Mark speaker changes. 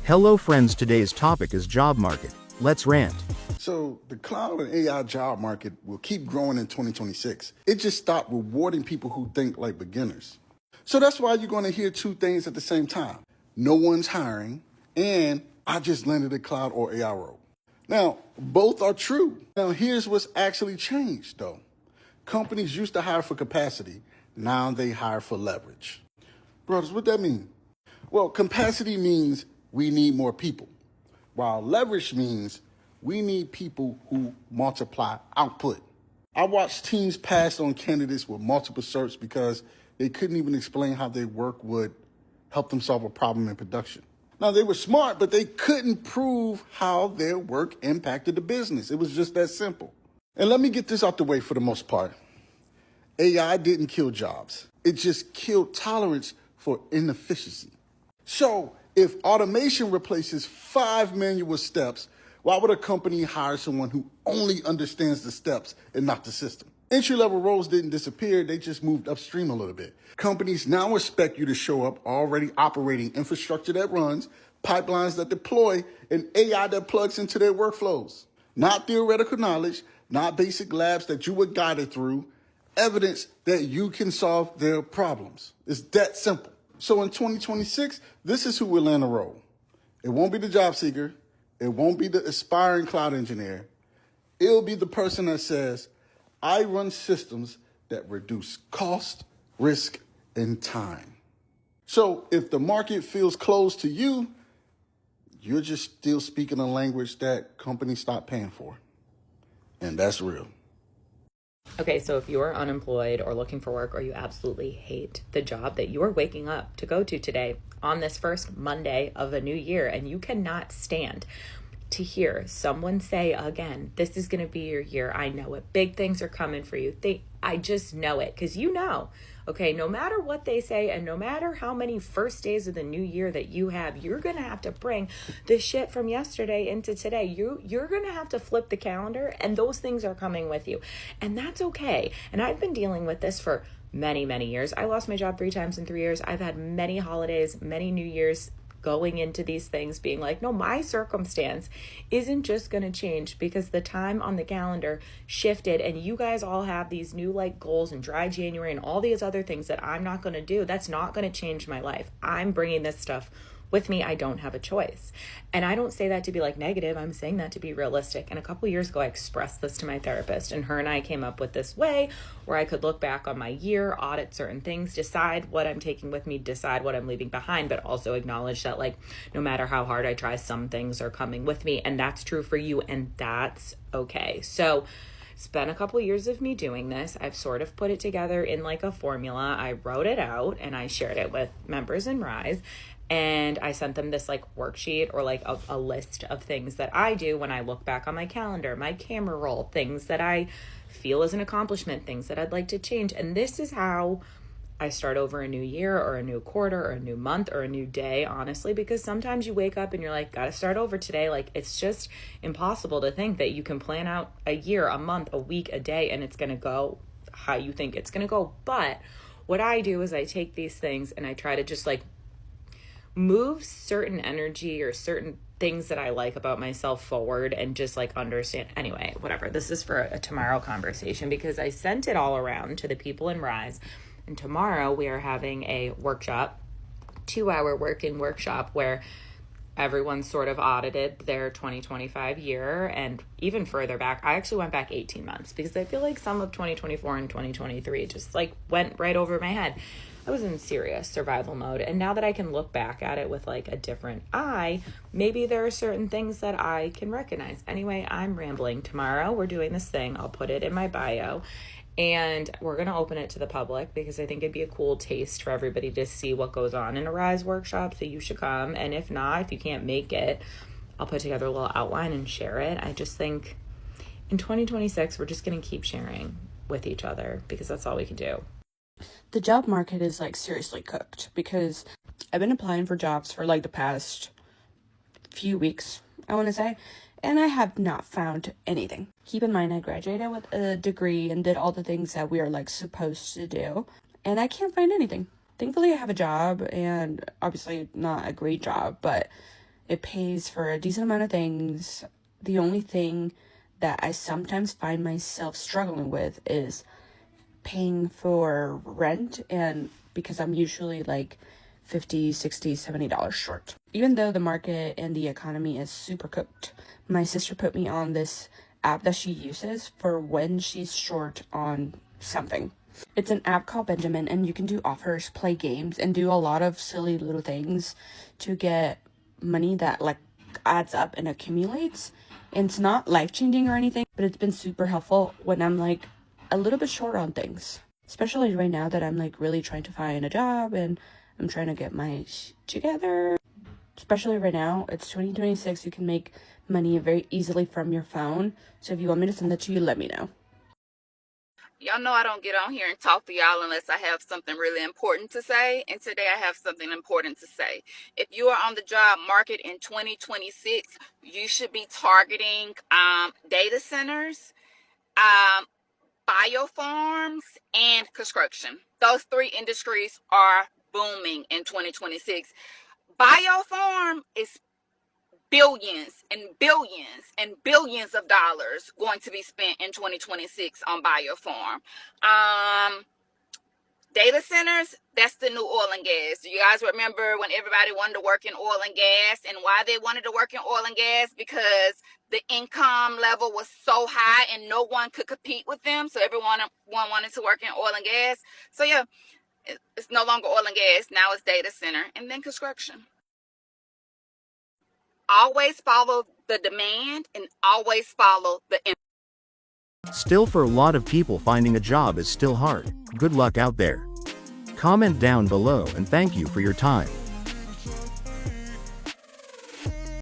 Speaker 1: Hello friends, today's topic is job market. Let's rant.
Speaker 2: So the cloud and AI job market will keep growing in 2026. It just stopped rewarding people who think like beginners. So that's why you're going to hear two things at the same time. No one's hiring, and I just landed a cloud or AI role. Now, both are true. Now, here's what's actually changed, though. Companies used to hire for capacity. Now they hire for leverage. Brothers, what that mean? Well, capacity means we need more people, while leverage means we need people who multiply output. I watched teams pass on candidates with multiple certs because they couldn't even explain how their work would help them solve a problem in production. Now, they were smart, but they couldn't prove how their work impacted the business. It was just that simple. And let me get this out the way for the most part. AI didn't kill jobs. It just killed tolerance for inefficiency. So if automation replaces 5 manual steps, why would a company hire someone who only understands the steps and not the system? Entry-level roles didn't disappear, they just moved upstream a little bit. Companies now expect you to show up already operating infrastructure that runs, pipelines that deploy, and AI that plugs into their workflows. Not theoretical knowledge, not basic labs that you were guided through, evidence that you can solve their problems. It's that simple. So in 2026, this is who will land a role. It won't be the job seeker. It won't be the aspiring cloud engineer. It'll be the person that says, I run systems that reduce cost, risk, and time. So if the market feels closed to you, you're just still speaking a language that companies stop paying for. And that's real.
Speaker 3: Okay, so if you're unemployed or looking for work, or you absolutely hate the job that you are waking up to go to today on this first Monday of a new year, and you cannot stand to hear someone say again, this is going to be your year. I know it. Big things are coming for you. I just know it, because you know, okay, no matter what they say and no matter how many first days of the new year that you have, you're going to have to bring the shit from yesterday into today. You're going to have to flip the calendar, and those things are coming with you. And that's okay. And I've been dealing with this for many, many years. I lost my job 3 times in 3 years. I've had many holidays, many New Year's, going into these things being like, no, my circumstance isn't just going to change because the time on the calendar shifted and you guys all have these new like goals and dry January and all these other things that I'm not going to do. That's not going to change my life. I'm bringing this stuff with me. I don't have a choice. And I don't say that to be like negative. I'm saying that to be realistic. And a couple years ago, I expressed this to my therapist, and her and I came up with this way where I could look back on my year, audit certain things, decide what I'm taking with me, decide what I'm leaving behind, but also acknowledge that like, no matter how hard I try, some things are coming with me, and that's true for you. And that's okay. So it's been a couple years of me doing this. I've sort of put it together in like a formula. I wrote it out and I shared it with members in Rise. And I sent them this like worksheet or like a list of things that I do when I look back on my calendar, my camera roll, things that I feel as an accomplishment, things that I'd like to change. And this is how I start over a new year or a new quarter or a new month or a new day, honestly, because sometimes you wake up and you're like, got to start over today. Like, it's just impossible to think that you can plan out a year, a month, a week, a day, and it's going to go how you think it's going to go. But what I do is I take these things and I try to just like move certain energy or certain things that I like about myself forward and just like understand. Anyway, whatever. This is for a tomorrow conversation because I sent it all around to the people in Rise. And tomorrow we are having a workshop, 2-hour working workshop where everyone's sort of audited their 2025 year and even further back. I actually went back 18 months because I feel like some of 2024 and 2023 just like went right over my head. I was in serious survival mode. And now that I can look back at it with like a different eye, maybe there are certain things that I can recognize. Anyway, I'm rambling. Tomorrow we're doing this thing. I'll put it in my bio. And we're going to open it to the public because I think it'd be a cool taste for everybody to see what goes on in a Rise workshop. So you should come. And if not, if you can't make it, I'll put together a little outline and share it. I just think in 2026, we're just going to keep sharing with each other because that's all we can do.
Speaker 4: The job market is like seriously cooked because I've been applying for jobs for like the past few weeks, I want to say, and I have not found anything. Keep in mind, I graduated with a degree and did all the things that we are like supposed to do, and I can't find anything. Thankfully, I have a job, and obviously not a great job, but it pays for a decent amount of things. The only thing that I sometimes find myself struggling with is paying for rent, and because I'm usually like $50, $60, $70 short. Even though the market and the economy is super cooked, my sister put me on this app that she uses for when she's short on something. It's an app called Benjamin, and you can do offers, play games, and do a lot of silly little things to get money that like adds up and accumulates. And it's not life-changing or anything, but it's been super helpful when I'm like a little bit short on things. Especially right now that I'm like really trying to find a job and I'm trying to get my together. Especially right now, it's 2026, you can make money very easily from your phone. So if you want me to send that to you, let me know.
Speaker 5: Y'all know I don't get on here and talk to y'all unless I have something really important to say. And today I have something important to say. If you are on the job market in 2026, you should be targeting data centers, biofarms, and construction. Those three industries are booming in 2026. Biofarm is billions and billions and billions of dollars going to be spent in 2026 on biofarm. Data centers, that's the new oil and gas. Do you guys remember when everybody wanted to work in oil and gas, and why they wanted to work in oil and gas? Because the income level was so high and no one could compete with them, so everyone wanted to work in oil and gas. So yeah, it's no longer oil and gas, now it's data center, and then construction. Always follow the demand and always follow the
Speaker 1: Still, for a lot of people, finding a job is still hard. Good luck out there. Comment down below and thank you for your time.